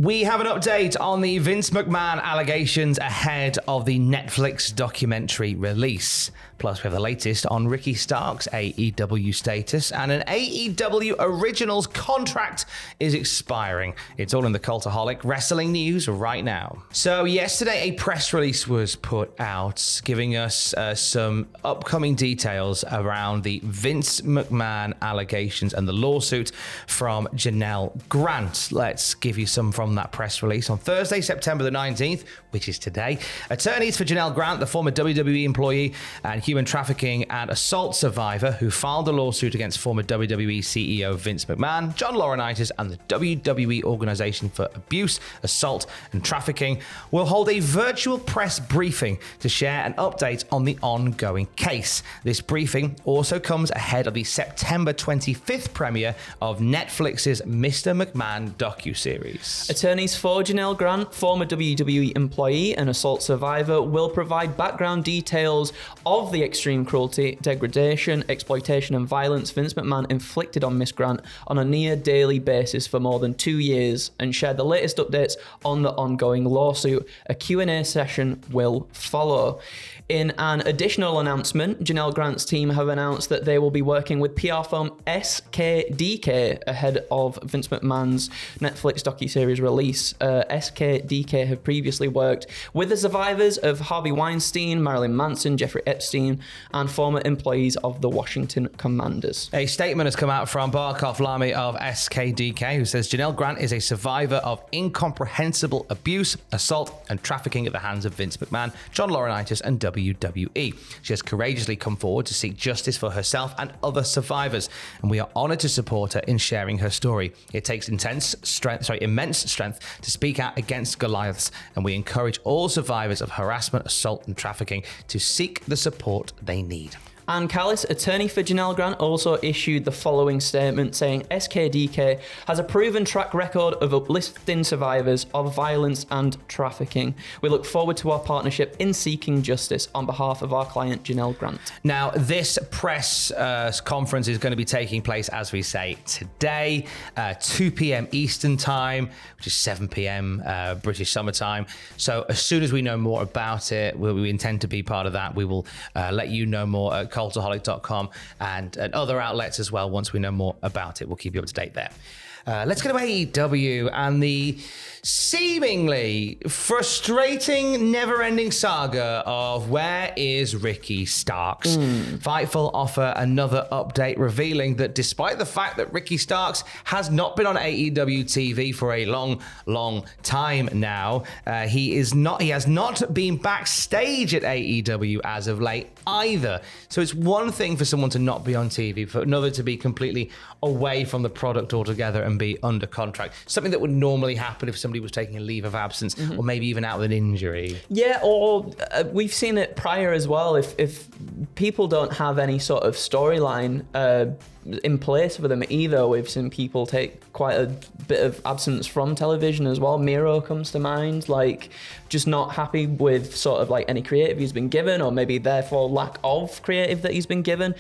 We have an update on the Vince McMahon allegations ahead of the Netflix documentary release. Plus, we have the latest on Ricky Starks AEW status, and an AEW Originals contract is expiring. It's all in the Cultaholic wrestling news right now. So yesterday, a press release was put out giving us some upcoming details around the Vince McMahon allegations and the lawsuit from Janel Grant. Let's give you some from that press release. On Thursday, September the 19th, which is today, attorneys for Janel Grant, the former WWE employee and human trafficking and assault survivor who filed a lawsuit against former WWE CEO Vince McMahon, John Laurinaitis, and the WWE Organization for Abuse, Assault and Trafficking, will hold a virtual press briefing to share an update on the ongoing case. This briefing also comes ahead of the September 25th premiere of Netflix's Mr. McMahon docuseries. Attorneys for Janel Grant, former WWE employee and assault survivor, will provide background details of the extreme cruelty, degradation, exploitation and violence Vince McMahon inflicted on Miss Grant on a near daily basis for more than 2 years and share the latest updates on the ongoing lawsuit. A Q&A session will follow. In an additional announcement, Janel Grant's team have announced that they will be working with PR firm SKDK ahead of Vince McMahon's Netflix docuseries release. SKDK have previously worked with the survivors of Harvey Weinstein, Marilyn Manson, Jeffrey Epstein, and former employees of the Washington Commanders. A statement has come out from Barkov Lamy of SKDK, who says Janel Grant is a survivor of incomprehensible abuse, assault, and trafficking at the hands of Vince McMahon, John Laurinaitis, and WWE. She has courageously come forward to seek justice for herself and other survivors, and we are honored to support her in sharing her story. It takes immense strength to speak out against Goliaths, and we encourage all survivors of harassment, assault, and trafficking to seek the support they need. Ann Callis, attorney for Janel Grant, also issued the following statement saying SKDK has a proven track record of uplifting survivors of violence and trafficking. We look forward to our partnership in seeking justice on behalf of our client Janel Grant. Now, this press conference is going to be taking place, as we say, today, 2 p.m. Eastern Time, which is 7 p.m. British Summer Time. So as soon as we know more about it, we intend to be part of that. We will let you know more at Cultaholic.com and other outlets as well. Once we know more about it, we'll keep you up to date there. Let's go to AEW and the seemingly frustrating, never-ending saga of where is Ricky Starks. Fightful offer another update revealing that despite the fact that Ricky Starks has not been on AEW TV for a long time now, he has not been backstage at AEW as of late either. So it's one thing for someone to not be on TV, for another to be completely away from the product altogether and be under contract. Something that would normally happen if somebody was taking a leave of absence or maybe even out with an injury. Yeah, or we've seen it prior as well. If people don't have any sort of storyline in place for them either, we've seen people take quite a bit of absence from television as well. Miro comes to mind, like just not happy with sort of like any creative he's been given, or maybe therefore lack of creative that he's been given.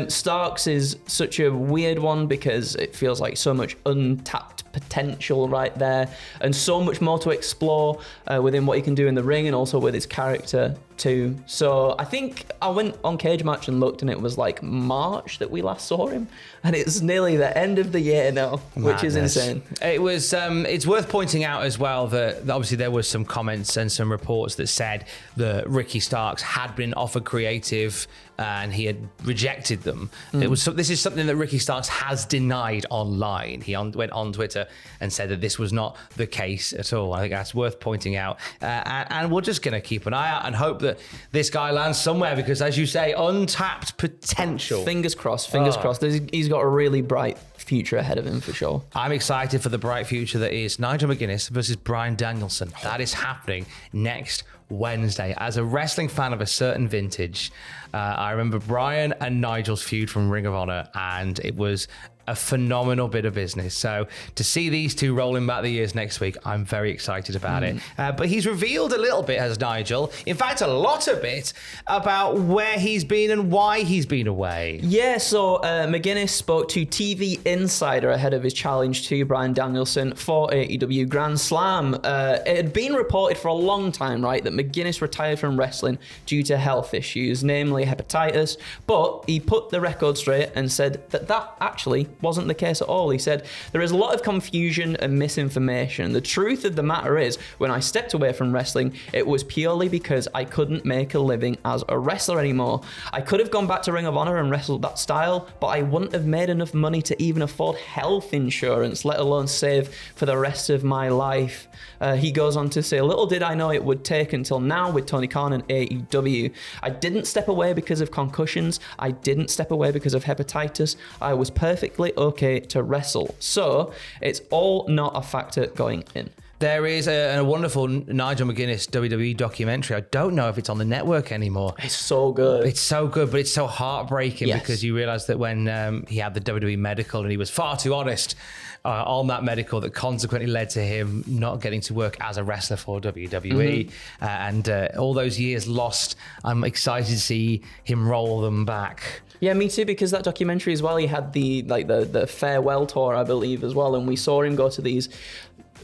Starks is such a weird one because it feels like so much untapped potential right there and so much more to explore within what he can do in the ring and also with his character too. So I think I went on Cage Match and looked and it was like March that we last saw him, and it's nearly the end of the year now, which is insane. It was it's worth pointing out as well that obviously there was some comments and some reports that said that Ricky Starks had been offered creative and he had rejected them. This is something that Ricky Starks has denied online. He went on Twitter and said that this was not the case at all. I think that's worth pointing out. And we're just going to keep an eye out and hope that this guy lands somewhere because, as you say, untapped potential. Fingers crossed, fingers crossed. He's got a really bright future ahead of him for sure. I'm excited for the bright future that is Nigel Mcinness versus Bryan Danielson. That is happening next Wednesday. As a wrestling fan of a certain vintage, I remember Bryan and Nigel's feud from Ring of Honor, and it was a phenomenal bit of business. So to see these two rolling back the years next week, I'm very excited about it. But he's revealed a little bit, has Nigel. In fact, a lot of it about where he's been and why he's been away. Yeah, so McGuinness spoke to TV Insider ahead of his challenge to Bryan Danielson for AEW Grand Slam. It had been reported for a long time, right, that McGuinness retired from wrestling due to health issues, namely hepatitis, but he put the record straight and said that actually wasn't the case at all. He said, there is a lot of confusion and misinformation. The truth of the matter is, when I stepped away from wrestling, it was purely because I couldn't make a living as a wrestler anymore. I could have gone back to Ring of Honor and wrestled that style, but I wouldn't have made enough money to even afford health insurance, let alone save for the rest of my life. He goes on to say, little did I know it would take until now with Tony Khan and AEW. I didn't step away because of concussions. I didn't step away because of hepatitis. I was perfectly okay to wrestle. So it's all not a factor going in. There is a wonderful Nigel McGuinness WWE documentary. I don't know if it's on the network anymore. It's so good. It's so good, but it's so heartbreaking Yes. because you realise that when he had the WWE medical and he was far too honest on that medical, that consequently led to him not getting to work as a wrestler for WWE. And all those years lost, I'm excited to see him roll them back. Yeah, me too, because that documentary as well, he had the farewell tour, I believe, as well, and we saw him go to these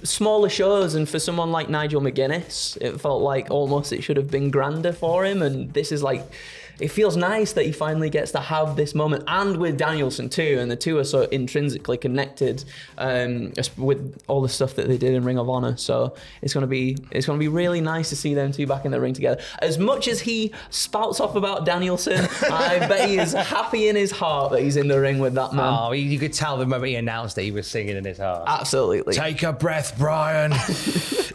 smaller shows, and for someone like Nigel McGuinness, it felt like almost it should have been grander for him, and this is like, it feels nice that he finally gets to have this moment, and with Danielson too, and the two are so intrinsically connected with all the stuff that they did in Ring of Honor. So it's gonna be really nice to see them two back in the ring together. As much as he spouts off about Danielson, I bet he is happy in his heart that he's in the ring with that man. Oh, you could tell the moment he announced that he was singing in his heart. Absolutely. Take a breath, Brian.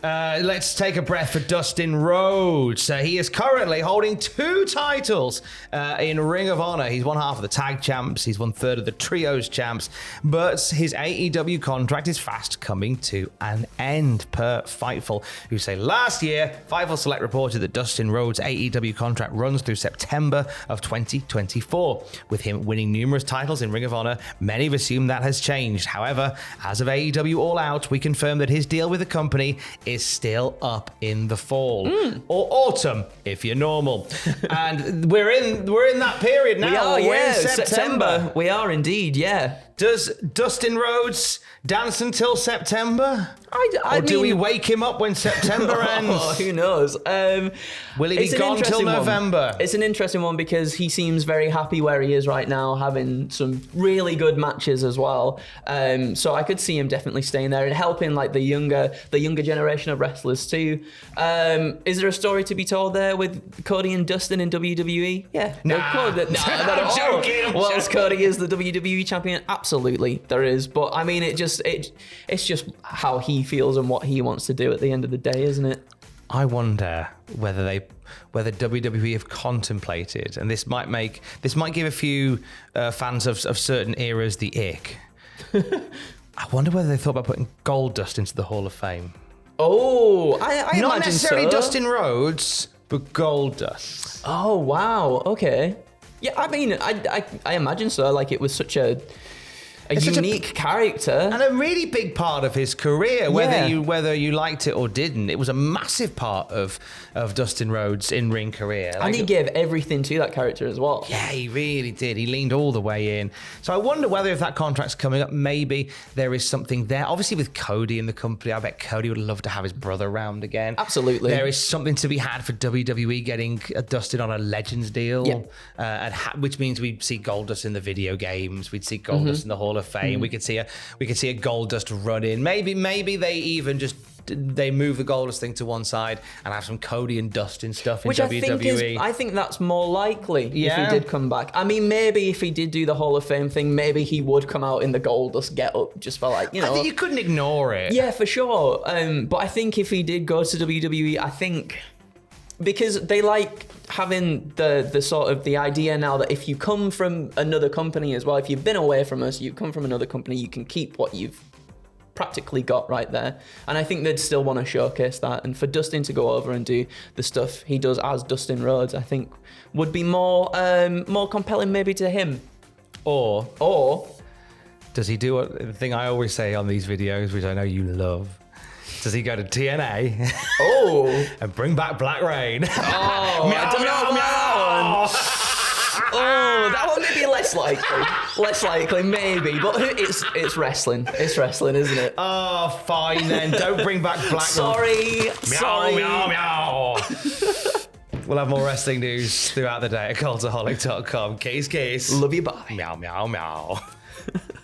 Let's take a breath for Dustin Rhodes. He is currently holding 2 titles in Ring of Honor. He's one half of the tag champs. He's 1/3 of the trios champs. But his AEW contract is fast coming to an end, per Fightful, who say last year, Fightful Select reported that Dustin Rhodes' AEW contract runs through September of 2024. With him winning numerous titles in Ring of Honor, many have assumed that has changed. However, as of AEW All Out, we confirm that his deal with the company is still up in the fall or autumn, if you're normal. And we're in that period now. We are, We're in September. We are indeed, yeah. Does Dustin Rhodes dance until September? Or do we wake him up when September ends? Oh, who knows? Will he be gone till November? It's an interesting one because he seems very happy where he is right now, having some really good matches as well. So I could see him definitely staying there and helping like the younger generation of wrestlers too. Is there a story to be told there with Cody and Dustin in WWE? Yeah. Nah. Not at all. joking, I'm Whilst Cody is the WWE champion, absolutely there is. But I mean, it's just how he feels and what he wants to do at the end of the day, isn't it? I wonder whether WWE have contemplated, and this might give a few fans of certain eras the ick. I wonder whether they thought about putting Goldust into the Hall of Fame. Oh, I Not imagine necessarily so. Dustin Rhodes, but Goldust. Oh wow, okay. Yeah, I mean, I imagine so. Like it was such a unique character And a really big part of his career, whether Yeah. you liked it or didn't. It was a massive part of Dustin Rhodes' in-ring career. and he gave everything to that character as well. Yeah, he really did. He leaned all the way in. So I wonder whether if that contract's coming up, maybe there is something there. Obviously with Cody in the company, I bet Cody would love to have his brother around again. Absolutely. There is something to be had for WWE getting Dustin on a Legends deal, which means we'd see Goldust in the video games. We'd see Goldust in the Hall of Fame. We could see a Goldust run in. Maybe they even just move the Goldust thing to one side and have some Cody and Dustin stuff in Which WWE. I think that's more likely if Yeah. he did come back. I mean, maybe if he did do the Hall of Fame thing, maybe he would come out in the Goldust get-up just for like, I think you couldn't ignore it. Yeah, for sure. But I think if he did go to WWE, I think because they like having the sort of the idea now that if you come from another company as well, if you've been away from us, you come from another company, you can keep what you've practically got right there. And I think they'd still want to showcase that. And for Dustin to go over and do the stuff he does as Dustin Rhodes, I think would be more compelling maybe to him. Or Does he do the thing I always say on these videos, which I know you love? Does he go to TNA? Oh. And bring back Black Rain? Oh, I don't know about that one. Oh, that one may be less likely. Less likely, maybe. But it's wrestling. It's wrestling, isn't it? Oh, fine then. Don't bring back Black. Sorry. Sorry. Meow, meow. We'll have more wrestling news throughout the day at cultaholic.com. Case. Love you, bye. Meow, meow, meow.